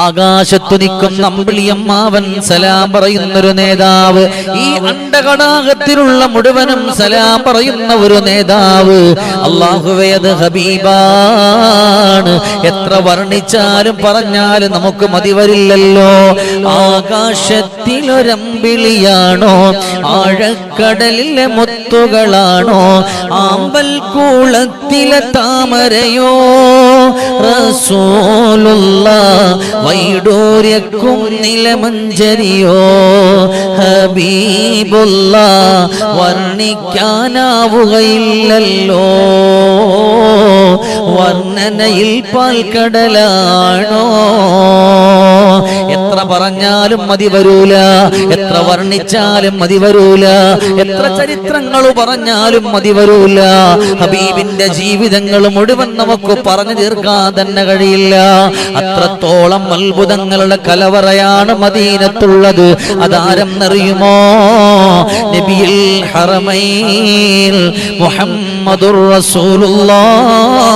ആകാശത്തു നിൽക്കുന്ന അമ്പിളിയമ്മാവൻ സലാം പറയുന്നൊരു നേതാവ്, ഈ അണ്ടകടാകത്തിലുള്ള മുഴുവനും സലാം പറയുന്ന ഒരു നേതാവ്. അല്ലാഹുവേ, അത് ഹബീബാണ്. എത്ര വർണ്ണിച്ചാലും പറഞ്ഞാലും നമുക്ക് മതി വരില്ലല്ലോ. ആകാശത്തിലൊരമ്പിളിയാണോ, ആഴക്കടലിലെ മുത്തുകളാണോ, ആമ്പൽ കൂളത്തിലെ താമരയോ, റസൂലുള്ളാഹ് വൈഡൂര്യക്കും നിലമഞ്ചരിയോ, ഹബീബുള്ളാഹ് വർണ്ണിക്കാനാവുകയില്ലല്ലോ. വർണ്ണനയിൽ പാൽക്കടലാണോ. എത്ര പറഞ്ഞാലും മതി വരൂല, എത്ര വർണ്ണിച്ചാലും മതി വരൂല, എത്ര ചരിത്രങ്ങൾ പറഞ്ഞാലും മതി വരൂല. ഹബീബിന്റെ ജീവിതങ്ങൾ മുഴുവൻ നമുക്ക് പറഞ്ഞു തീർക്കാൻ തന്നെ കഴിയില്ല. അത്രത്തോളം അത്ഭുതങ്ങളുടെ കലവറയാണ് മദീനത്തുള്ളത്. അതാരെന്നറിയുമോ? നബിയുൽ ഹറമൈൻ മുഹമ്മദുർ റസൂലുള്ളാഹ്.